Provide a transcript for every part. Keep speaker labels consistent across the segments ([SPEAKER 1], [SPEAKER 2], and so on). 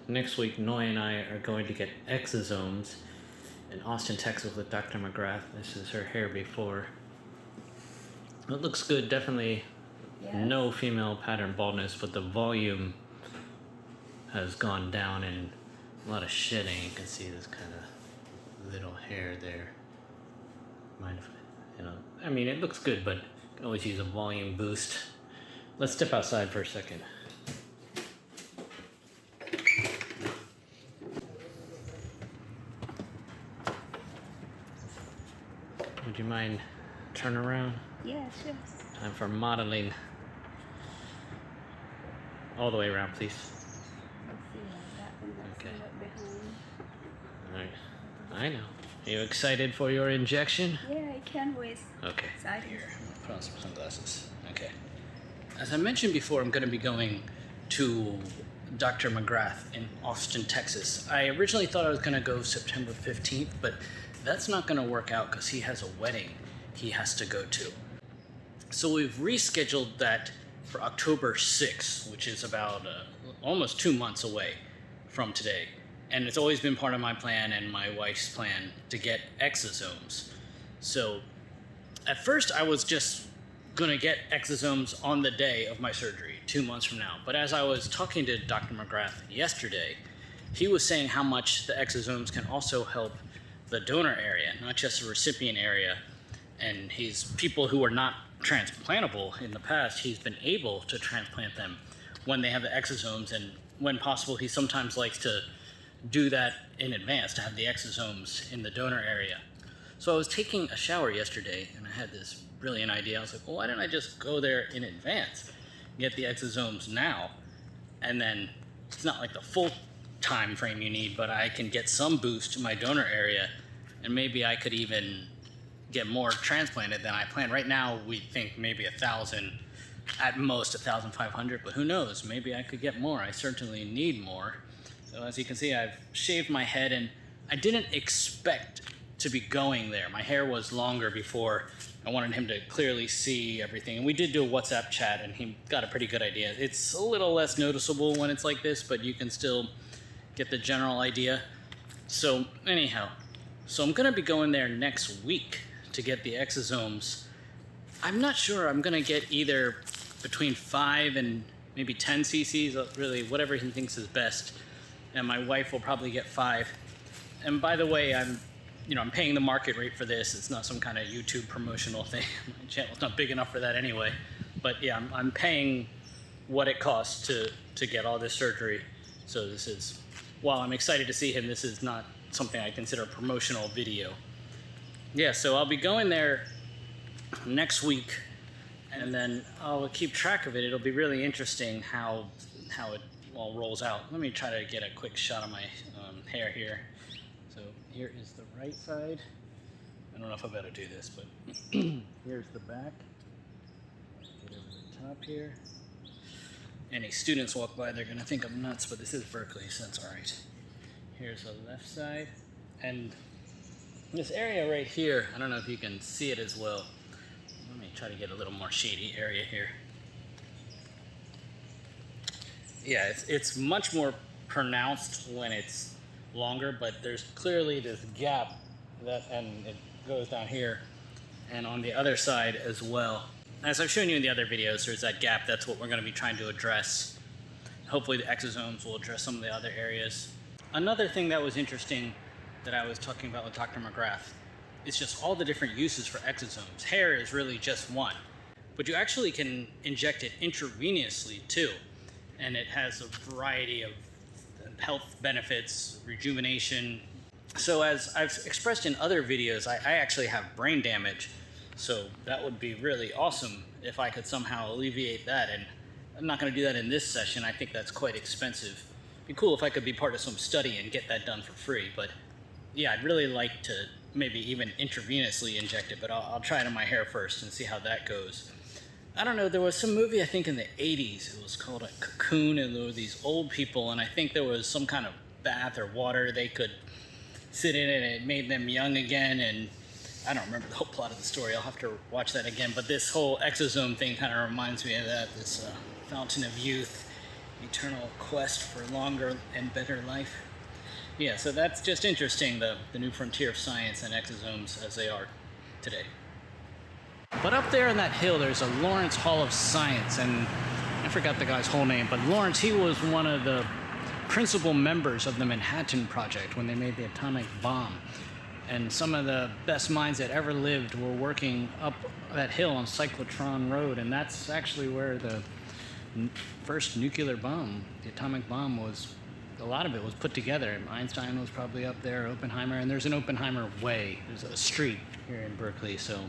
[SPEAKER 1] next week, Noy and I are going to get Exosomes in Austin, Texas with Dr. McGrath. This is her hair before. It looks good, definitely no female pattern baldness, but the volume has gone down and a lot of shedding. You can see this kind of little hair there. Mind if I mean, it looks good, but you can always use a volume boost. Let's step outside for a second. Would you mind turn around?
[SPEAKER 2] Yeah, sure.
[SPEAKER 1] Time for modeling. All the way around, please.
[SPEAKER 2] Let's see that one that's
[SPEAKER 1] Okay.
[SPEAKER 2] up behind.
[SPEAKER 1] Alright. I know. Are you excited for your injection?
[SPEAKER 2] Yeah, I can't wait.
[SPEAKER 1] Okay.
[SPEAKER 2] Excited.
[SPEAKER 1] Here, put on some sunglasses. Okay. As I mentioned before, I'm going to be going to Dr. McGrath in Austin, Texas. I originally thought I was going to go September 15th, but that's not going to work out because he has a wedding he has to go to. So we've rescheduled that for October 6th, which is about almost 2 months away from today. And it's always been part of my plan and my wife's plan to get exosomes. So at first I was just gonna get exosomes on the day of my surgery, 2 months from now. But as I was talking to Dr. McGrath yesterday, he was saying how much the exosomes can also help the donor area, not just the recipient area. And people who are not transplantable in the past, he's been able to transplant them when they have the exosomes, and when possible, he sometimes likes to do that in advance, to have the exosomes in the donor area. So I was taking a shower yesterday, and I had this brilliant idea. I was like, well, why don't I just go there in advance, get the exosomes now, and then it's not like the full time frame you need, but I can get some boost to my donor area, and maybe I could even get more transplanted than I planned. Right now, we think maybe 1,000, at most 1,500, but who knows? Maybe I could get more. I certainly need more. So as you can see, I've shaved my head, and I didn't expect to be going there. My hair was longer before. I wanted him to clearly see everything. And we did do a WhatsApp chat, and he got a pretty good idea. It's a little less noticeable when it's like this, but you can still get the general idea. So anyhow, so I'm gonna be going there next week to get the exosomes. I'm not sure. I'm gonna get either between 5 and maybe 10 cc's, really whatever he thinks is best. And my wife will probably get 5. And by the way, I'm paying the market rate for this. It's not some kind of YouTube promotional thing. My channel's not big enough for that anyway. But yeah, I'm paying what it costs to get all this surgery. So this is, while I'm excited to see him, this is not something I consider a promotional video. Yeah, so I'll be going there next week, and then I'll keep track of it. It'll be really interesting how it all rolls out. Let me try to get a quick shot of my hair here. So here is the right side. I don't know if I better do this, but here's the back. Get over the top here. Any students walk by, they're gonna think I'm nuts, but this is Berkeley, so that's all right. Here's the left side, and this area right here, I don't know if you can see it as well. Let me try to get a little more shady area here. Yeah, it's much more pronounced when it's longer, but there's clearly this gap and it goes down here and on the other side as well. As I've shown you in the other videos, there's that gap. That's what we're going to be trying to address. Hopefully the exosomes will address some of the other areas. Another thing that was interesting that I was talking about with Dr. McGrath is just all the different uses for exosomes. Hair is really just one, but you actually can inject it intravenously too, and it has a variety of health benefits, rejuvenation. So as I've expressed in other videos, I actually have brain damage, so that would be really awesome if I could somehow alleviate that, and I'm not going to do that in this session. I think that's quite expensive. It'd be cool if I could be part of some study and get that done for free, but yeah, I'd really like to maybe even intravenously inject it, but I'll try it in my hair first and see how that goes. I don't know, there was some movie, I think in the 80s, it was called a Cocoon, and there were these old people, and I think there was some kind of bath or water they could sit in, and it made them young again, and I don't remember the whole plot of the story. I'll have to watch that again, but this whole exosome thing kind of reminds me of that, this fountain of youth. eternal quest for longer and better life. Yeah, so that's just interesting, the new frontier of science and exosomes as they are today. But up there on that hill, there's a Lawrence Hall of Science, and I forgot the guy's whole name, but Lawrence, he was one of the principal members of the Manhattan Project when they made the atomic bomb. And some of the best minds that ever lived were working up that hill on Cyclotron Road, and that's actually where the first nuclear bomb, the atomic bomb, was. A lot of it was put together. Einstein was probably up there, Oppenheimer, and there's an Oppenheimer Way. There's a street here in Berkeley, so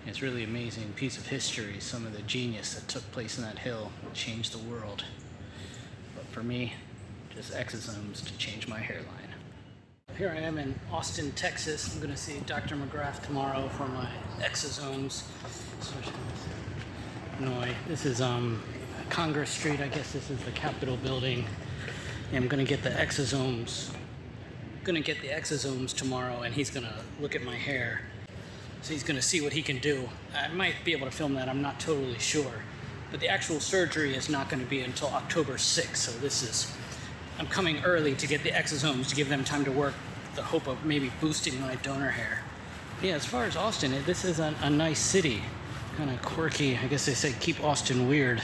[SPEAKER 1] it's really amazing piece of history. Some of the genius that took place in that hill changed the world. But for me, just exosomes to change my hairline. Here I am in Austin, Texas. I'm going to see Dr. McGrath tomorrow for my exosomes. Illinois. This is Congress Street. I guess this is the Capitol building. I'm gonna get the exosomes. Tomorrow, and he's gonna look at my hair. So he's gonna see what he can do. I might be able to film that. I'm not totally sure. But the actual surgery is not going to be until October 6th. So I'm coming early to get the exosomes to give them time to work. With the hope of maybe boosting my donor hair. Yeah, as far as Austin, this is a nice city. Kind of quirky. I guess they say keep Austin weird.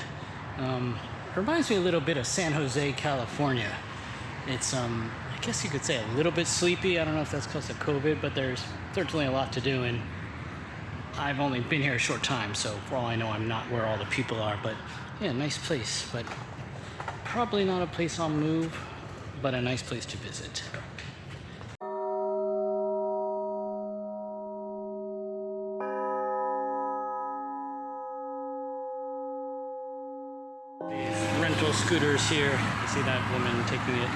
[SPEAKER 1] Reminds me a little bit of San Jose, California. It's, I guess you could say a little bit sleepy. I don't know if that's because of COVID, but there's certainly a lot to do, and I've only been here a short time, so for all I know, I'm not where all the people are. But yeah, nice place, but probably not a place I'll move, but a nice place to visit. Rental scooters here. You see that woman taking it.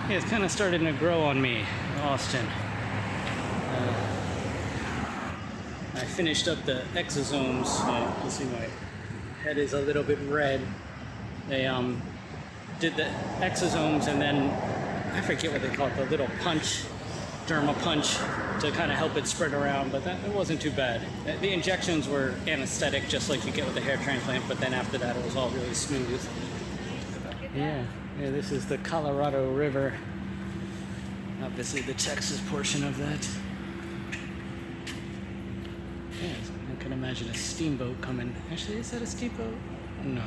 [SPEAKER 1] Yeah, it's kind of starting to grow on me in Austin. I finished up the exosomes. You see my head is a little bit red. They did the exosomes and then I forget what they call it, the little punch, derma punch, to kind of help it spread around, but it wasn't too bad. The injections were anesthetic, just like you get with a hair transplant, but then after that it was all really smooth. Yeah, this is the Colorado River. Obviously the Texas portion of that. Yeah, I can imagine a steamboat coming. Actually, is that a steamboat? No,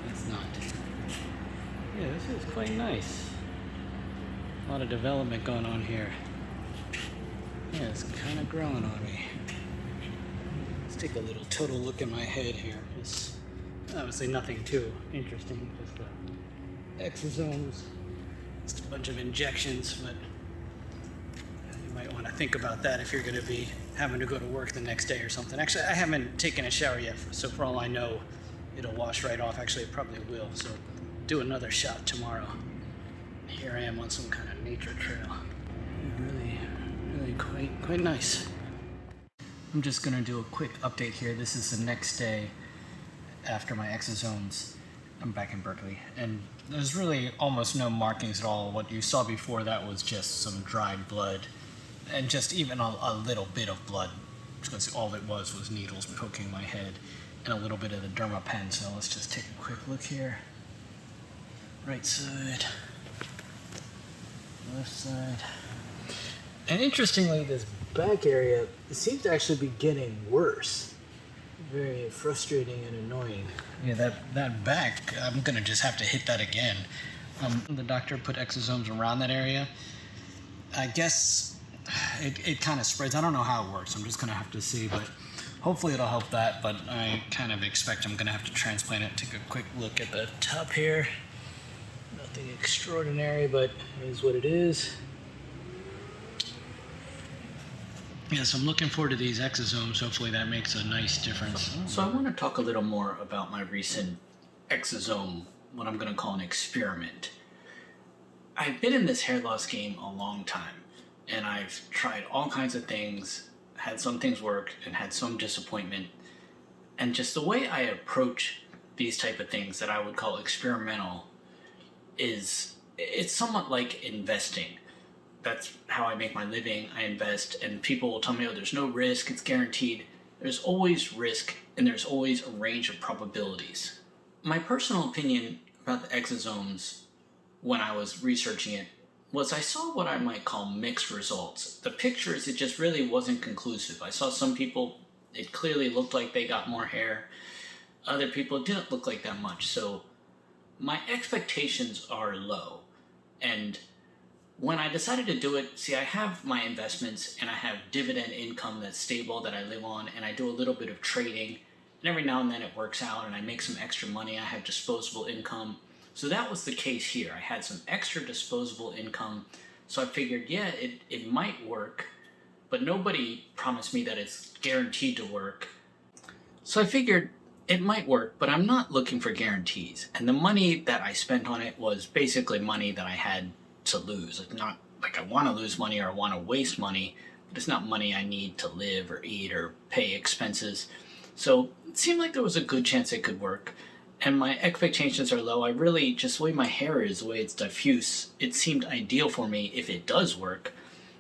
[SPEAKER 1] it's not. Yeah, this is quite nice. A lot of development going on here. Yeah, it's kind of growing on me. Let's take a little total look at my head here. It's obviously nothing too interesting, just exosomes, just a bunch of injections, but you might want to think about that if you're going to be having to go to work the next day or something. Actually, I haven't taken a shower yet, so for all I know, it'll wash right off. Actually, it probably will, so do another shot tomorrow. Here I am on some kind of nature trail. Really quite nice. I'm just going to do a quick update here. This is the next day after my exosomes. I'm back in Berkeley, and there's really almost no markings at all. What you saw before that was just some dried blood, and just even a little bit of blood, because all it was needles poking my head, and a little bit of the derma pen. So let's just take a quick look here. Right side, left side. And interestingly, this back area seems to actually be getting worse. Very frustrating and annoying. Yeah, that back, I'm gonna just have to hit that again. The doctor put exosomes around that area. I guess it kind of spreads. I don't know how it works. I'm just gonna have to see, but hopefully it'll help that. But I kind of expect I'm gonna have to transplant it. Take a quick look at the top here. Nothing extraordinary, but it is what it is. Yeah, so I'm looking forward to these exosomes. Hopefully that makes a nice difference. So I want to talk a little more about my recent exosome, what I'm going to call an experiment. I've been in this hair loss game a long time, and I've tried all kinds of things, had some things work, and had some disappointment. And just the way I approach these type of things that I would call experimental it's somewhat like investing. That's how I make my living. I invest, and people will tell me, oh, there's no risk, it's guaranteed. There's always risk, and there's always a range of probabilities. My personal opinion about the exosomes when I was researching it was I saw what I might call mixed results. The pictures, it just really wasn't conclusive. I saw some people, it clearly looked like they got more hair. Other people, it didn't look like that much. So my expectations are low. And when I decided to do it, see, I have my investments and I have dividend income that's stable that I live on, and I do a little bit of trading. And every now and then it works out and I make some extra money. I have disposable income. So that was the case here. I had some extra disposable income. So I figured, yeah, it might work, but nobody promised me that it's guaranteed to work. So I figured it might work, but I'm not looking for guarantees. And the money that I spent on it was basically money that I had to lose. It's not like I want to lose money or I want to waste money, but it's not money I need to live or eat or pay expenses. So it seemed like there was a good chance it could work. And my expectations are low. I really, just the way my hair is, the way it's diffuse, it seemed ideal for me, if it does work,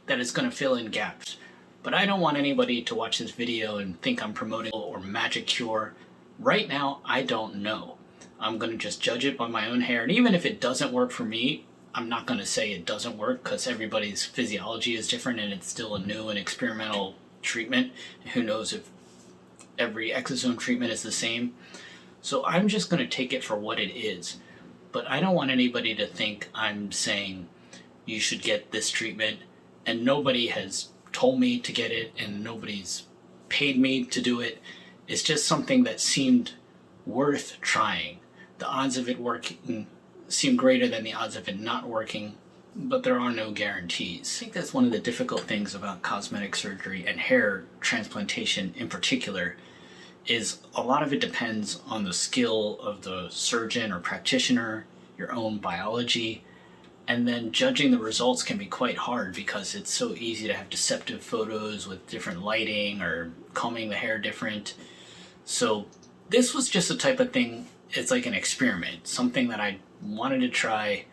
[SPEAKER 1] that it's going to fill in gaps. But I don't want anybody to watch this video and think I'm promoting or magic cure. Right now, I don't know. I'm going to just judge it by my own hair. And even if it doesn't work for me, I'm not going to say it doesn't work, because everybody's physiology is different and it's still a new and experimental treatment. Who knows if every exosome treatment is the same. So I'm just going to take it for what it is. But I don't want anybody to think I'm saying you should get this treatment, and nobody has told me to get it and nobody's paid me to do it. It's just something that seemed worth trying. The odds of it working seem greater than the odds of it not working, but there are no guarantees. I think that's one of the difficult things about cosmetic surgery and hair transplantation in particular, is a lot of it depends on the skill of the surgeon or practitioner, your own biology, and then judging the results can be quite hard because it's so easy to have deceptive photos with different lighting or combing the hair different. So this was just a type of thing, it's like an experiment, something that I wanted to try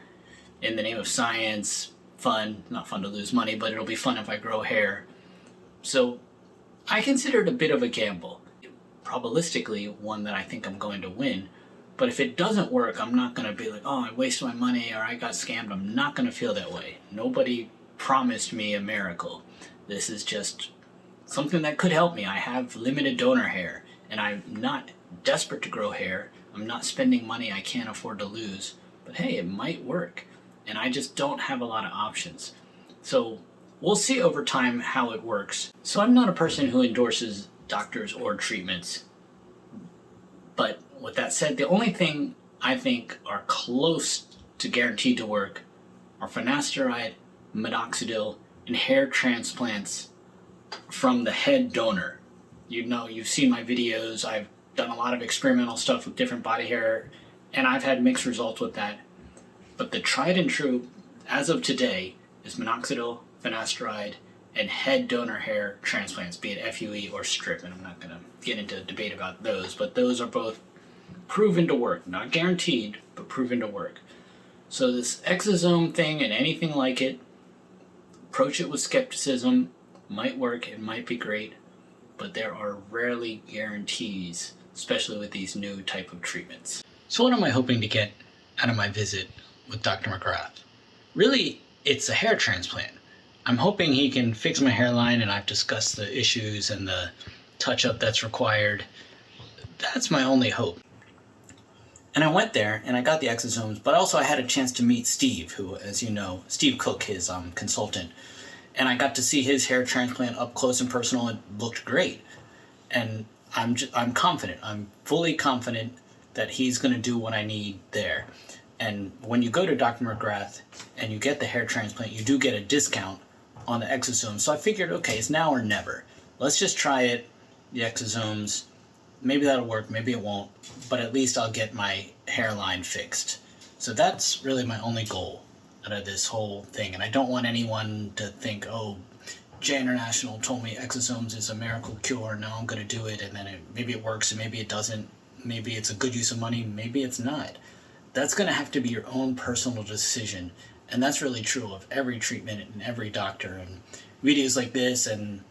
[SPEAKER 1] in the name of science, fun, not fun to lose money, but it'll be fun if I grow hair. So I consider it a bit of a gamble. Probabilistically, one that I think I'm going to win. But if it doesn't work, I'm not going to be like, oh, I wasted my money or I got scammed. I'm not going to feel that way. Nobody promised me a miracle. This is just something that could help me. I have limited donor hair and I'm not desperate to grow hair. I'm not spending money I can't afford to lose. But hey, it might work. And I just don't have a lot of options. So we'll see over time how it works. So I'm not a person who endorses doctors or treatments. But with that said, the only thing I think are close to guaranteed to work are finasteride, minoxidil, and hair transplants from the head donor. You know, you've seen my videos. I've done a lot of experimental stuff with different body hair, and I've had mixed results with that. But the tried and true, as of today, is minoxidil, finasteride, and head donor hair transplants, be it FUE or strip, and I'm not going to get into a debate about those, but those are both proven to work. Not guaranteed, but proven to work. So this exosome thing and anything like it, approach it with skepticism. Might work, it might be great, but there are rarely guarantees, especially with these new type of treatments. So what am I hoping to get out of my visit with Dr. McGrath? Really, it's a hair transplant. I'm hoping he can fix my hairline, and I've discussed the issues and the touch-up that's required. That's my only hope. And I went there, and I got the exosomes, but also I had a chance to meet Steve, who, as you know, Steve Cook, his consultant. And I got to see his hair transplant up close and personal. It looked great. And I'm confident. I'm fully confident that he's going to do what I need there. And when you go to Dr. McGrath and you get the hair transplant, you do get a discount on the exosomes. So I figured, okay, it's now or never. Let's just try it, the exosomes. Maybe that'll work, maybe it won't, but at least I'll get my hairline fixed. So that's really my only goal out of this whole thing. And I don't want anyone to think, oh, J International told me exosomes is a miracle cure, now I'm going to do it, and then maybe it works and maybe it doesn't. Maybe it's a good use of money, maybe it's not. That's going to have to be your own personal decision. And that's really true of every treatment and every doctor. And videos like this and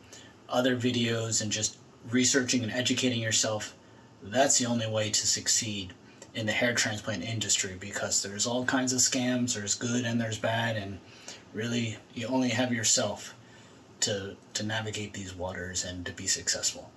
[SPEAKER 1] other videos and just researching and educating yourself, that's the only way to succeed. in the hair transplant industry, because there's all kinds of scams. There's good and there's bad, and really you only have yourself to navigate these waters and to be successful.